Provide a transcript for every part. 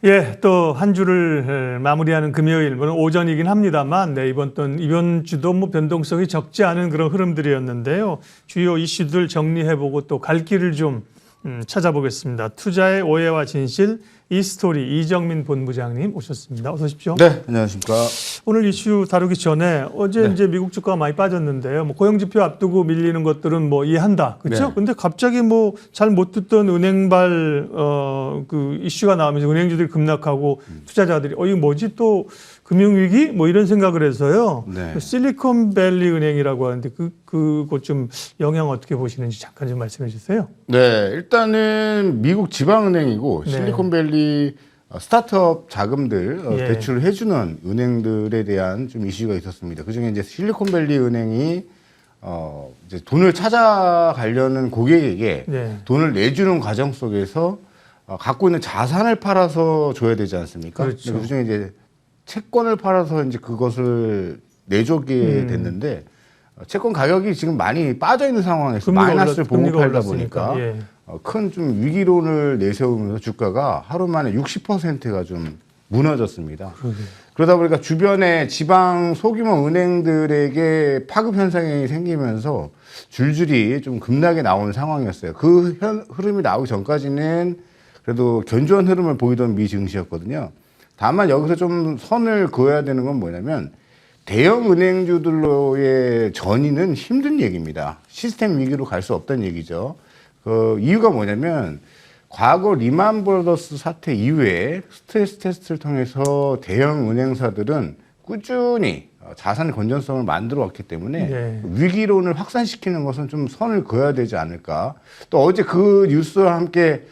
예, 또 한 주를 마무리하는 금요일, 물론 오전이긴 합니다만, 네, 이번 주도 뭐 변동성이 적지 않은 그런 흐름들이었는데요. 주요 이슈들 정리해보고 또 갈 길을 좀 찾아보겠습니다. 투자의 오해와 진실, 이스토리 이정민 본부장님 오셨습니다. 어서 오십시오. 네, 안녕하십니까. 오늘 이슈 다루기 전에 어제 네. 이제 미국 주가가 많이 빠졌는데요. 뭐 고용지표 앞두고 밀리는 것들은 뭐 이해한다. 그렇죠? 네. 근데 갑자기 뭐 잘 못 듣던 은행발 그 이슈가 나오면서 은행주들이 급락하고 투자자들이 이거 뭐지 또 금융위기? 뭐 이런 생각을 해서요. 네. 실리콘밸리 은행이라고 하는데 그거 좀 영향 어떻게 보시는지 잠깐 좀 말씀해 주세요. 네, 일단은 미국 지방은행이고 네. 실리콘밸리 스타트업 자금들 예. 대출을 해주는 은행들에 대한 좀 이슈가 있었습니다. 그중에 이제 실리콘밸리 은행이 이제 돈을 찾아가려는 고객에게 네. 돈을 내주는 과정 속에서 갖고 있는 자산을 팔아서 줘야 되지 않습니까? 그렇죠. 그중에 이제 채권을 팔아서 이제 그것을 내주게 됐는데 채권 가격이 지금 많이 빠져 있는 상황에서 마이너스를 보고 팔다 보니까 예. 큰 좀 위기론을 내세우면서 주가가 하루 만에 60%가 좀 무너졌습니다. 그러다 보니까 주변의 지방 소규모 은행들에게 파급 현상이 생기면서 줄줄이 좀 급락이 나오는 상황이었어요. 그 흐름이 나오기 전까지는 그래도 견조한 흐름을 보이던 미 증시였거든요. 다만 여기서 좀 선을 그어야 되는 건 뭐냐면 대형 은행주들로의 전이는 힘든 얘기입니다. 시스템 위기로 갈 수 없다는 얘기죠. 그 이유가 뭐냐면 과거 리만 브라더스 사태 이후에 스트레스 테스트를 통해서 대형 은행사들은 꾸준히 자산 건전성을 만들어 왔기 때문에 네. 위기론을 확산시키는 것은 좀 선을 그어야 되지 않을까. 또 어제 그 뉴스와 함께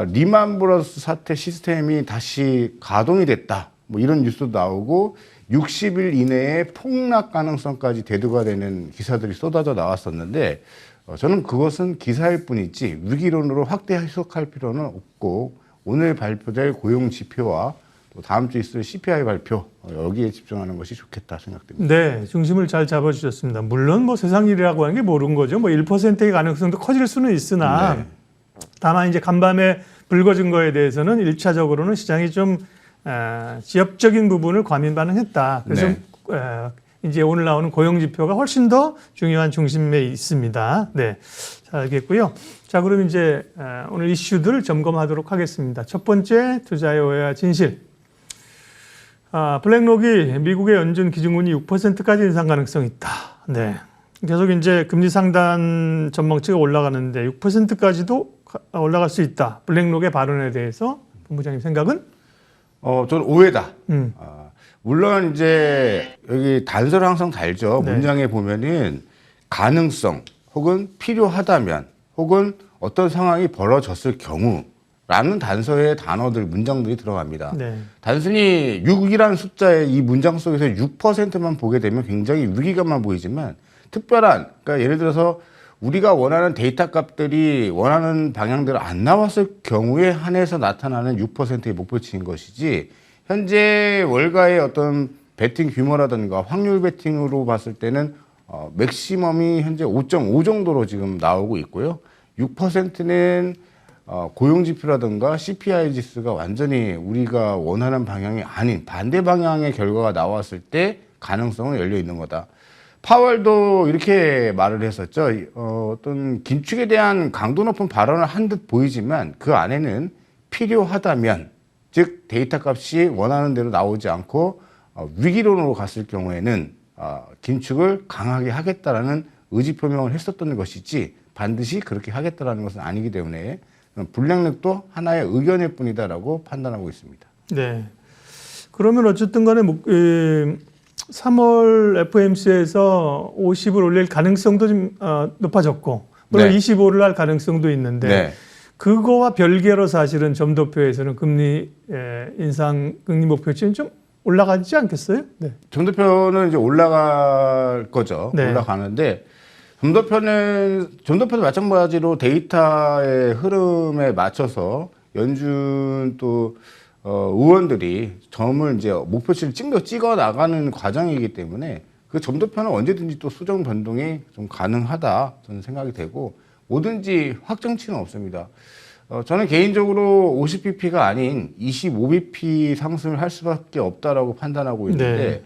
리만 브라더스 사태 시스템이 다시 가동이 됐다. 뭐 이런 뉴스도 나오고 60일 이내에 폭락 가능성까지 대두가 되는 기사들이 쏟아져 나왔었는데 저는 그것은 기사일 뿐이지 위기론으로 확대 해석할 필요는 없고 오늘 발표될 고용 지표와 또 다음 주 있을 CPI 발표 여기에 집중하는 것이 좋겠다 생각됩니다. 네, 중심을 잘 잡아주셨습니다. 물론 뭐 세상 일이라고 하는 게 모르는 거죠. 뭐 1%의 가능성도 커질 수는 있으나 네. 다만 이제 간밤에 불거진 거에 대해서는 1차적으로는 시장이 좀 지엽적인 부분을 과민 반응했다. 그래서 네. 이제 오늘 나오는 고용 지표가 훨씬 더 중요한 중심에 있습니다. 네, 잘 알겠고요. 자, 그럼 이제 오늘 이슈들 점검하도록 하겠습니다. 첫 번째, 투자의 오해와 진실. 블랙록이 미국의 연준 기준금리 6%까지 인상 가능성이 있다. 네. 계속 이제 금리 상단 전망치가 올라가는데 6%까지도 올라갈 수 있다. 블랙록의 발언에 대해서 본부장님 생각은? 저는 오해다. 물론 이제 여기 단서를 항상 달죠. 네. 문장에 보면은 가능성 혹은 필요하다면 혹은 어떤 상황이 벌어졌을 경우라는 단서의 단어들 문장들이 들어갑니다. 네. 단순히 6이라는 숫자의 이 문장 속에서 6%만 보게 되면 굉장히 위기감만 보이지만 특별한, 그러니까 예를 들어서 우리가 원하는 데이터 값들이 원하는 방향대로 안 나왔을 경우에 한해서 나타나는 6%의 목표치인 것이지 현재 월가의 어떤 베팅 규모라든가 확률 베팅으로 봤을 때는 맥시멈이 현재 5.5 정도로 지금 나오고 있고요. 6%는 고용지표라든가 CPI 지수가 완전히 우리가 원하는 방향이 아닌 반대 방향의 결과가 나왔을 때 가능성은 열려 있는 거다. 파월도 이렇게 말을 했었죠. 어떤 긴축에 대한 강도 높은 발언을 한 듯 보이지만 그 안에는 필요하다면, 즉 데이터 값이 원하는 대로 나오지 않고 위기론으로 갔을 경우에는 긴축을 강하게 하겠다라는 의지 표명을 했었던 것이지 반드시 그렇게 하겠다라는 것은 아니기 때문에 블랙록도 하나의 의견일 뿐이다라고 판단하고 있습니다. 네. 그러면 어쨌든 간에 3월 FOMC에서 50을 올릴 가능성도 좀 높아졌고 물론 네. 25를 할 가능성도 있는데 네. 그거와 별개로 사실은 점도표에서는 금리 인상 금리 목표치는 좀 올라가지 않겠어요? 네. 점도표는 이제 올라갈 거죠. 네. 올라가는데 점도표도 마찬가지로 데이터의 흐름에 맞춰서 연준 또 의원들이 점을 이제 목표치를 찍어 나가는 과정이기 때문에 그 점도표는 언제든지 또 수정 변동이 좀 가능하다 저는 생각이 되고 뭐든지 확정치는 없습니다. 저는 개인적으로 50bp가 아닌 25bp 상승을 할 수밖에 없다라고 판단하고 있는데,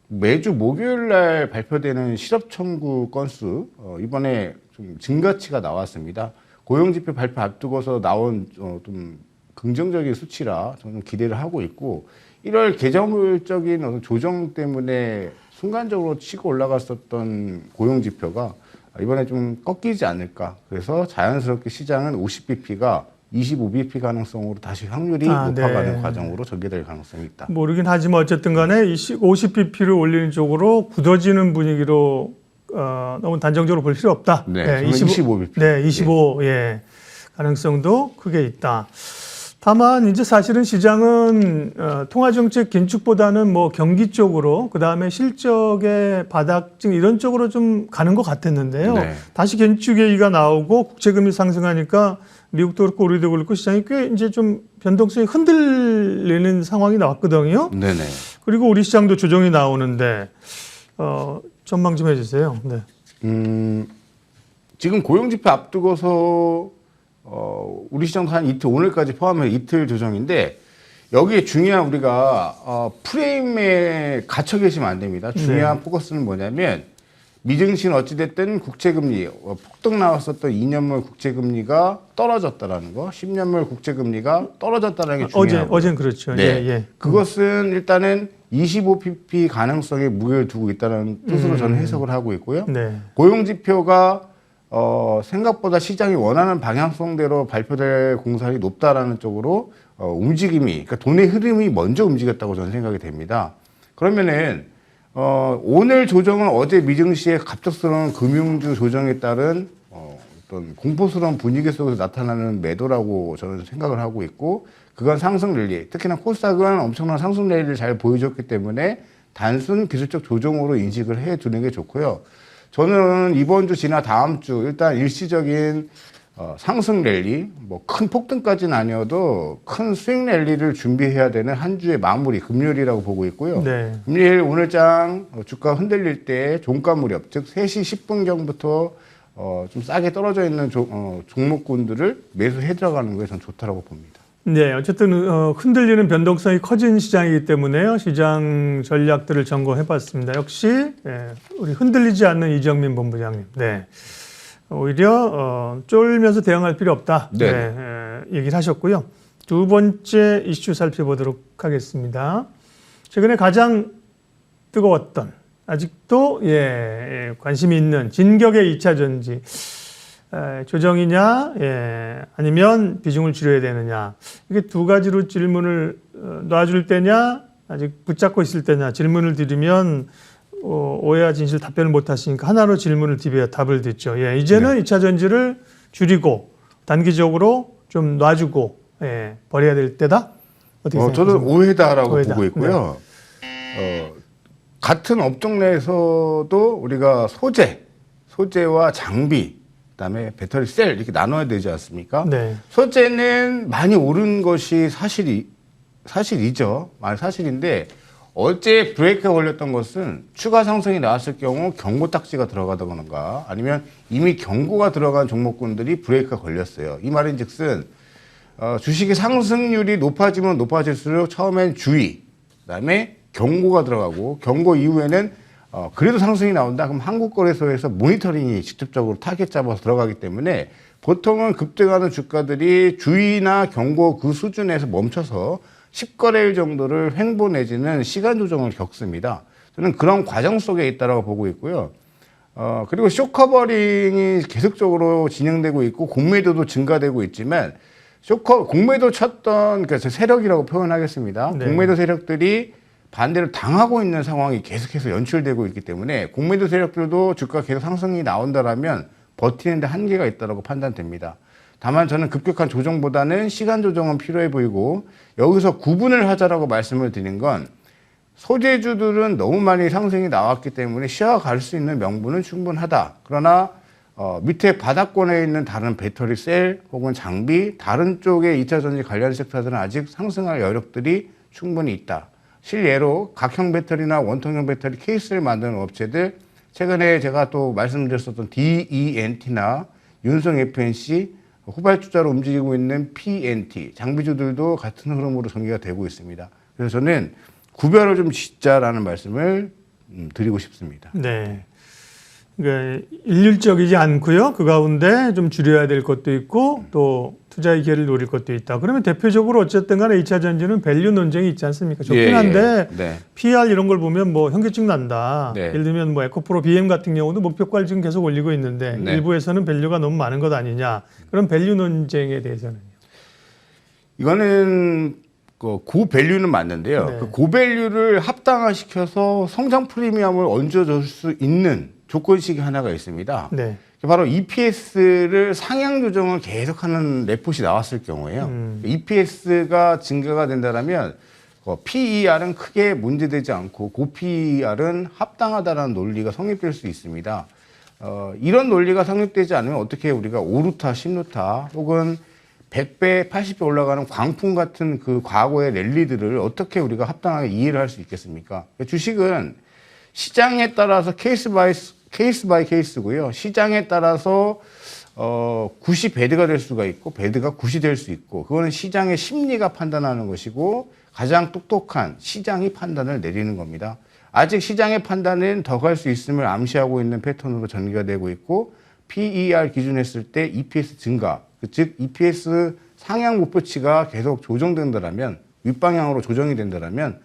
매주 목요일 날 발표되는 실업 청구 건수, 이번에 좀 증가치가 나왔습니다. 고용지표 발표 앞두고서 나온 좀 긍정적인 수치라 저는 기대를 하고 있고, 1월 계절적인 어떤 조정 때문에 순간적으로 치고 올라갔었던 고용지표가 이번에 좀 꺾이지 않을까. 그래서 자연스럽게 시장은 50bp가 25bp 가능성으로 다시 확률이 높아가는 과정으로 전개될 가능성이 있다. 모르긴 하지만 어쨌든 간에 50bp를 올리는 쪽으로 굳어지는 분위기로 너무 단정적으로 볼 필요 없다. 네, 25bp. 네, 25 예. 가능성도 크게 있다. 다만 이제 사실은 시장은 통화정책 긴축보다는 뭐 경기 쪽으로 그다음에 실적의 바닥증 이런 쪽으로 좀 가는 것 같았는데요. 네. 다시 긴축 얘기가 나오고 국채금리 상승하니까 미국도 그렇고 우리도 그렇고 시장이 꽤 이제 좀 변동성이 흔들리는 상황이 나왔거든요. 네네. 그리고 우리 시장도 조정이 나오는데 전망 좀 해주세요. 네. 지금 고용지표 앞두고서 우리 시장도 한 이틀, 오늘까지 포함해서 이틀 조정인데, 여기에 중요한 우리가 프레임에 갇혀 계시면 안 됩니다. 중요한 포커스는 뭐냐면, 미증시는 어찌됐든 국채금리, 폭등 나왔었던 2년물 국채금리가 떨어졌다라는 거, 10년물 국채금리가 떨어졌다는 게 중요하고. 어제는 그렇죠. 네. 예, 예. 그것은 일단은 25bp 가능성에 무게를 두고 있다는 뜻으로 저는 해석을 하고 있고요. 네. 고용지표가 생각보다 시장이 원하는 방향성대로 발표될 공산이 높다라는 쪽으로 움직임이, 그러니까 돈의 흐름이 먼저 움직였다고 저는 생각이 됩니다. 그러면은 오늘 조정은 어제 미증시의 갑작스러운 금융주 조정에 따른 어떤 공포스러운 분위기 속에서 나타나는 매도라고 저는 생각을 하고 있고, 그건 상승 랠리, 특히나 코스닥은 엄청난 상승 랠리를 잘 보여줬기 때문에 단순 기술적 조정으로 인식을 해두는 게 좋고요. 저는 이번 주 지나 다음 주 일단 일시적인 상승 랠리, 뭐 큰 폭등까지는 아니어도 큰 스윙 랠리를 준비해야 되는 한 주의 마무리, 금요일이라고 보고 있고요. 네. 금요일 오늘장 주가 흔들릴 때 종가 무렵, 즉 3시 10분경부터 좀 싸게 떨어져 있는 종목군들을 매수해 들어가는 게 저는 좋다라고 봅니다. 네, 어쨌든 흔들리는 변동성이 커진 시장이기 때문에요. 시장 전략들을 점검해봤습니다. 역시 우리 흔들리지 않는 이정민 본부장님. 네, 오히려 쫄면서 대응할 필요 없다. 네. 얘기를 하셨고요. 두 번째 이슈 살펴보도록 하겠습니다. 최근에 가장 뜨거웠던 아직도 관심이 있는 진격의 2차 전지. 조정이냐, 아니면 비중을 줄여야 되느냐. 이게 두 가지로 질문을 놔줄 때냐, 아직 붙잡고 있을 때냐 질문을 드리면 오해와 진실 답변을 못 하시니까 하나로 질문을 드려야 답을 듣죠. 이제는 네. 2차 전지를 줄이고 단기적으로 좀 놔주고 버려야 될 때다. 어떻게 생각하세요? 저는 오해다라고 오해다. 보고 있고요. 같은 업종 내에서도 우리가 소재와 장비, 그다음에 배터리 셀 이렇게 나눠야 되지 않습니까? 네. 소재는 많이 오른 것이 사실이죠. 사실인데 어제 브레이크가 걸렸던 것은 추가 상승이 나왔을 경우 경고 딱지가 들어가다거나 아니면 이미 경고가 들어간 종목군들이 브레이크가 걸렸어요. 이 말인즉슨 주식의 상승률이 높아지면 높아질수록 처음엔 주의, 그다음에 경고가 들어가고 경고 이후에는 그래도 상승이 나온다. 그럼 한국거래소에서 모니터링이 직접적으로 타겟 잡아서 들어가기 때문에 보통은 급등하는 주가들이 주의나 경고 그 수준에서 멈춰서 10거래일 정도를 횡보 내지는 시간 조정을 겪습니다. 저는 그런 과정 속에 있다고 보고 있고요. 그리고 쇼커버링이 계속적으로 진행되고 있고 공매도도 증가되고 있지만 공매도 쳤던 그러니까 세력이라고 표현하겠습니다. 네. 공매도 세력들이 반대로 당하고 있는 상황이 계속해서 연출되고 있기 때문에 공매도 세력들도 주가 계속 상승이 나온다라면 버티는데 한계가 있다고 판단됩니다. 다만 저는 급격한 조정보다는 시간 조정은 필요해 보이고, 여기서 구분을 하자라고 말씀을 드린 건 소재주들은 너무 많이 상승이 나왔기 때문에 쉬어갈 수 있는 명분은 충분하다. 그러나 밑에 바닥권에 있는 다른 배터리 셀 혹은 장비, 다른 쪽의 2차 전지 관련 섹터들은 아직 상승할 여력들이 충분히 있다. 실예로 각형 배터리나 원통형 배터리 케이스를 만드는 업체들, 최근에 제가 또 말씀드렸었던 DENT나 윤성 FNC, 후발주자로 움직이고 있는 PNT, 장비주들도 같은 흐름으로 전개가 되고 있습니다. 그래서 저는 구별을 좀 짓자라는 말씀을 드리고 싶습니다. 네. 그러니까 일률적이지 않고요. 그 가운데 좀 줄여야 될 것도 있고 또 투자의 기회를 노릴 것도 있다. 그러면 대표적으로 어쨌든 간에 2차 전지는 밸류 논쟁이 있지 않습니까? 좋긴 한데 네. PR 이런 걸 보면 뭐 현기증 난다. 네. 예를 들면 뭐 에코프로 BM 같은 경우도 목표가를 지금 계속 올리고 있는데 네. 일부에서는 밸류가 너무 많은 것 아니냐. 그런 밸류 논쟁에 대해서는요. 이거는 고밸류는 맞는데요. 네. 그 고밸류를 합당화시켜서 성장 프리미엄을 얹어줄 수 있는 조건식이 하나가 있습니다. 네. 바로 EPS를 상향 조정을 계속하는 레포트가 나왔을 경우에요. EPS가 증가가 된다면 PER은 크게 문제되지 않고 고 PER은 합당하다라는 논리가 성립될 수 있습니다. 이런 논리가 성립되지 않으면 어떻게 우리가 5루타, 10루타 혹은 100배, 80배 올라가는 광풍 같은 그 과거의 랠리들을 어떻게 우리가 합당하게 이해를 할 수 있겠습니까? 주식은 시장에 따라서 케이스 바이 케이스고요. 시장에 따라서 굿이 배드가 될 수가 있고 배드가 굿이 될 수 있고 그거는 시장의 심리가 판단하는 것이고 가장 똑똑한 시장이 판단을 내리는 겁니다. 아직 시장의 판단은 더 갈 수 있음을 암시하고 있는 패턴으로 전개가 되고 있고 PER 기준했을 때 EPS 증가, 즉 EPS 상향 목표치가 계속 조정된다면 윗방향으로 조정이 된다면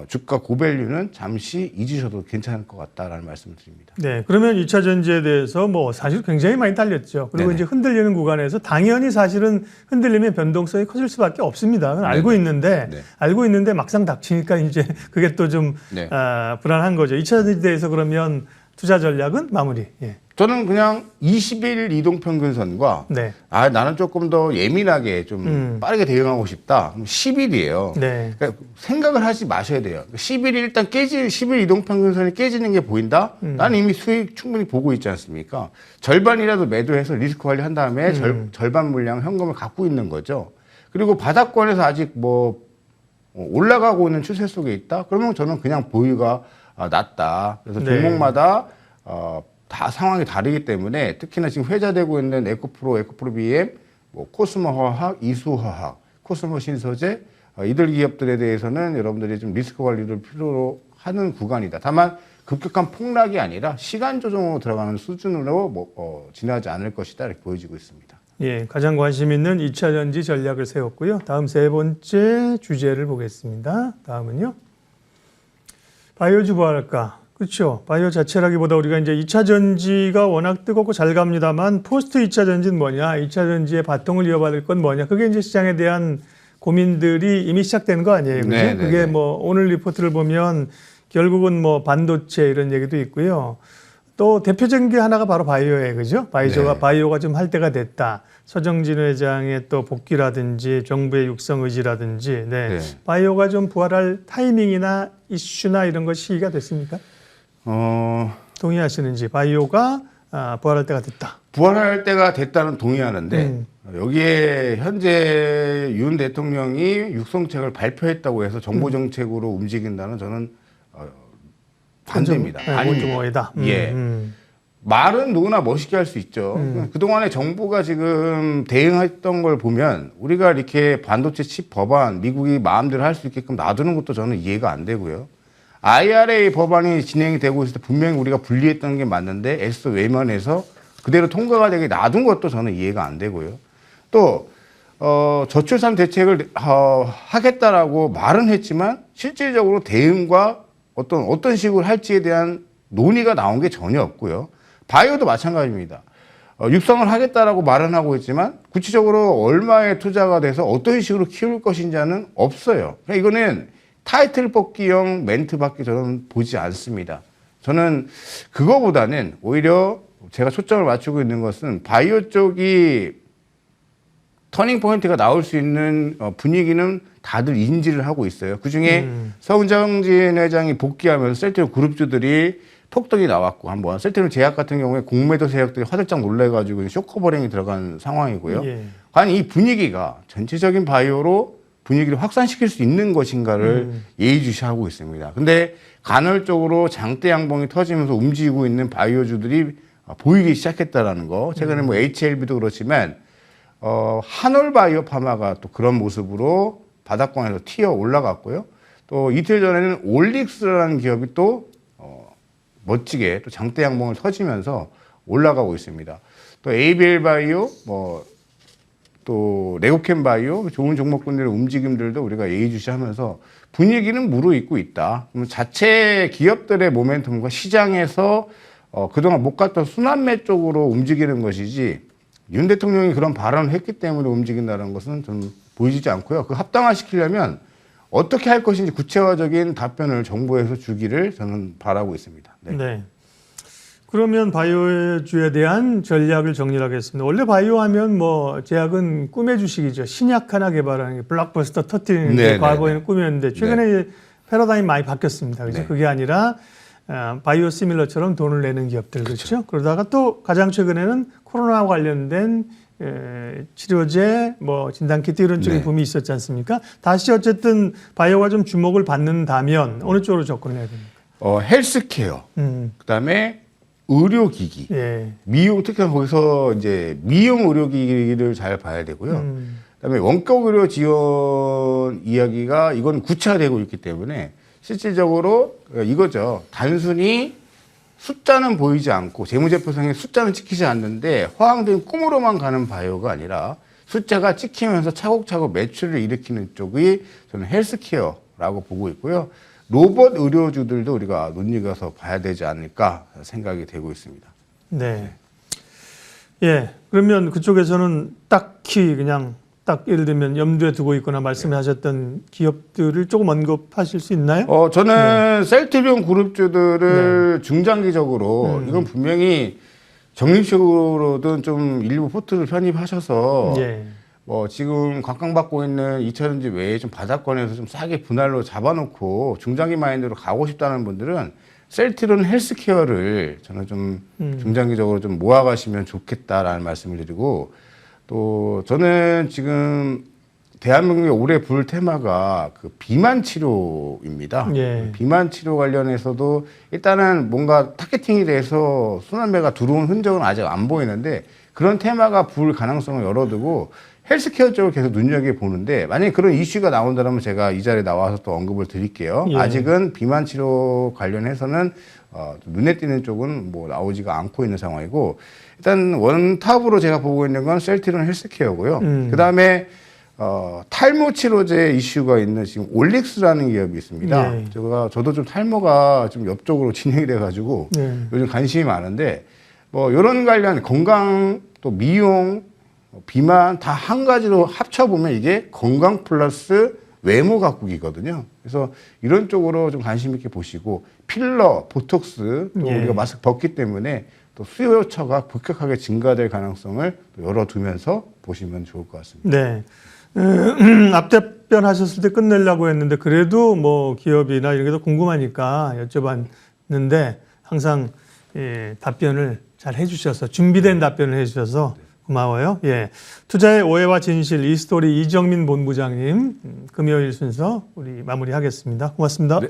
주가 고밸류는 잠시 잊으셔도 괜찮을 것 같다라는 말씀을 드립니다. 네, 그러면 2차 전지에 대해서 뭐 사실 굉장히 많이 딸렸죠. 그리고 네네. 이제 흔들리는 구간에서 당연히 사실은 흔들림의 변동성이 커질 수밖에 없습니다. 그건 알고 있는데 네. 알고 있는데 막상 닥치니까 이제 그게 또 좀 네. 불안한 거죠. 2차 전지에 대해서 그러면 투자 전략은 마무리. 예. 저는 그냥 20일 이동평균선과 네. 나는 조금 더 예민하게 좀 빠르게 대응하고 싶다. 그럼 10일이에요. 네. 그러니까 생각을 하지 마셔야 돼요. 10일이 일단 10일 이동평균선이 깨지는 게 보인다? 나는 이미 수익 충분히 보고 있지 않습니까? 절반이라도 매도해서 리스크 관리한 다음에 절반 물량 현금을 갖고 있는 거죠. 그리고 바닥권에서 아직 뭐 올라가고 있는 추세 속에 있다? 그러면 저는 그냥 보유가 낫다. 그래서 네. 종목마다 다 상황이 다르기 때문에 특히나 지금 회자되고 있는 에코프로 BM, 뭐 코스모 화학, 이수 화학, 코스모 신소재 이들 기업들에 대해서는 여러분들이 좀 리스크 관리를 필요로 하는 구간이다. 다만 급격한 폭락이 아니라 시간 조정으로 들어가는 수준으로 지나지 않을 것이다 이렇게 보여지고 있습니다. 예, 가장 관심 있는 2차 전지 전략을 세웠고요. 다음 세 번째 주제를 보겠습니다. 다음은요. 바이오주 부활할까? 그렇죠. 바이오 자체라기보다 우리가 이제 2차 전지가 워낙 뜨겁고 잘 갑니다만 포스트 2차 전지는 뭐냐? 2차 전지의 바통을 이어받을 건 뭐냐? 그게 이제 시장에 대한 고민들이 이미 시작된 거 아니에요. 그죠? 네, 그게 네. 뭐 오늘 리포트를 보면 결국은 뭐 반도체 이런 얘기도 있고요. 또 대표적인 게 하나가 바로 바이오예요. 그죠? 네. 바이오가 좀 할 때가 됐다. 서정진 회장의 또 복귀라든지 정부의 육성 의지라든지 네. 네. 바이오가 좀 부활할 타이밍이나 이슈나 이런 것 시기가 됐습니까? 동의하시는지 바이오가 부활할 때가 됐다. 부활할 때가 됐다는 동의하는데 여기에 현재 윤 대통령이 육성책을 발표했다고 해서 정보 정책으로 움직인다는 저는 반대입니다. 좀 오해다. 예. 말은 누구나 멋있게 할 수 있죠. 그동안에 정부가 지금 대응했던 걸 보면 우리가 이렇게 반도체 칩 법안 미국이 마음대로 할 수 있게끔 놔두는 것도 저는 이해가 안 되고요. IRA 법안이 진행이 되고 있을 때 분명히 우리가 분리했던 게 맞는데 애써 외면해서 그대로 통과가 되게 놔둔 것도 저는 이해가 안 되고요. 또 저출산 대책을 하겠다라고 말은 했지만 실질적으로 대응과 어떤 식으로 할지에 대한 논의가 나온 게 전혀 없고요. 바이오도 마찬가지입니다. 육성을 하겠다라고 말은 하고 있지만 구체적으로 얼마의 투자가 돼서 어떤 식으로 키울 것인지는 없어요. 그러니까 이거는 타이틀 뽑기용 멘트밖에 저는 보지 않습니다. 저는 그거보다는 오히려 제가 초점을 맞추고 있는 것은 바이오 쪽이 터닝 포인트가 나올 수 있는 분위기는 다들 인지를 하고 있어요. 그중에 서정진 회장이 복귀하면서 셀트리온 그룹주들이 폭등이 나왔고 한번 셀트리온 제약 같은 경우에 공매도 세력들이 화들짝 놀래가지고 쇼커버링이 들어간 상황이고요. 예. 과연 이 분위기가 전체적인 바이오로 분위기를 확산시킬 수 있는 것인가를 예의주시하고 있습니다. 근데 간헐적으로 장대 양봉이 터지면서 움직이고 있는 바이오주들이 보이기 시작했다라는 거. 최근에 뭐 HLB도 그렇지만 한올바이오 파마가 또 그런 모습으로 바닥권에서 튀어 올라갔고요. 또 이틀 전에는 올릭스라는 기업이 또 멋지게 또 장대 양봉을 터지면서 올라가고 있습니다. 또 ABL 바이오, 또 레고캠 바이오 좋은 종목군들의 움직임들도 우리가 예의주시하면서 분위기는 무르익고 있다. 그럼 자체 기업들의 모멘텀과 시장에서 그동안 못 갔던 순환매 쪽으로 움직이는 것이지 윤 대통령이 그런 발언을 했기 때문에 움직인다는 것은 좀 보이지 않고요. 그 합당화시키려면 어떻게 할 것인지 구체화적인 답변을 정부에서 주기를 저는 바라고 있습니다. 네. 네. 그러면 바이오주에 대한 전략을 정리를 하겠습니다. 원래 바이오 하면 제약은 꿈의 주식이죠. 신약 하나 개발하는 게 블록버스터 터뜨리는 게 과거에는 꿈이었는데 최근에 패러다임이 많이 바뀌었습니다. 그래서 그게 아니라 바이오 시밀러처럼 돈을 내는 기업들 그렇죠. 그러다가 또 가장 최근에는 코로나와 관련된 치료제, 진단키트 이런 쪽의 붐이 있었지 않습니까? 다시 어쨌든 바이오가 좀 주목을 받는다면 어느 쪽으로 접근해야 됩니까? 헬스케어, 그다음에 의료기기, 미용 특히 거기서 이제 미용 의료기기를 잘 봐야 되고요. 그다음에 원격 의료 지원 이야기가 이건 구체화되고 있기 때문에 실질적으로 이거죠. 단순히 숫자는 보이지 않고 재무제표상에 숫자는 찍히지 않는데 허황된 꿈으로만 가는 바이오가 아니라 숫자가 찍히면서 차곡차곡 매출을 일으키는 쪽이 저는 헬스케어라고 보고 있고요. 로봇 의료주들도 우리가 눈여겨서 봐야 되지 않을까 생각이 되고 있습니다. 네. 예. 그러면 그쪽에서는 딱히 그냥 딱 예를 들면 염두에 두고 있거나 말씀하셨던 기업들을 조금 언급하실 수 있나요? 저는 셀트리온 그룹주들을 중장기적으로 이건 분명히 적립식으로든 좀 일부 포트를 편입하셔서 지금 각광받고 있는 2차전지 외에 좀 바닥권에서 좀 싸게 분할로 잡아놓고 중장기 마인드로 가고 싶다는 분들은 셀트리온 헬스케어를 저는 좀 중장기적으로 좀 모아가시면 좋겠다라는 말씀을 드리고 또 저는 지금 대한민국의 올해 불 테마가 그 비만 치료입니다. 비만 치료 관련해서도 일단은 뭔가 타겟팅이 돼서 순환매가 들어온 흔적은 아직 안 보이는데 그런 테마가 불 가능성을 열어두고 헬스케어 쪽을 계속 눈여겨보는데 만약에 그런 이슈가 나온다면 제가 이 자리에 나와서 또 언급을 드릴게요. 아직은 비만 치료 관련해서는 눈에 띄는 쪽은 나오지가 않고 있는 상황이고 일단 원탑으로 제가 보고 있는 건 셀트리온 헬스케어고요. 그 다음에 탈모 치료제 이슈가 있는 지금 올릭스라는 기업이 있습니다. 저도 좀 탈모가 좀 옆쪽으로 진행이 돼가지고 요즘 관심이 많은데 이런 관련 건강 또 미용 비만 다 한 가지로 합쳐보면 이게 건강 플러스 외모 가꾸기거든요. 그래서 이런 쪽으로 좀 관심 있게 보시고 필러, 보톡스 또 우리가 마스크 벗기 때문에 또 수요처가 급격하게 증가될 가능성을 또 열어두면서 보시면 좋을 것 같습니다. 네. 앞답변 하셨을 때 끝내려고 했는데 그래도 기업이나 이런 게 더 궁금하니까 여쭤봤는데 항상 답변을 잘 해주셔서 준비된 답변을 해주셔서 고마워요. 투자의 오해와 진실 이스토리 이정민 본부장님 금요일 순서 우리 마무리하겠습니다. 고맙습니다. 네.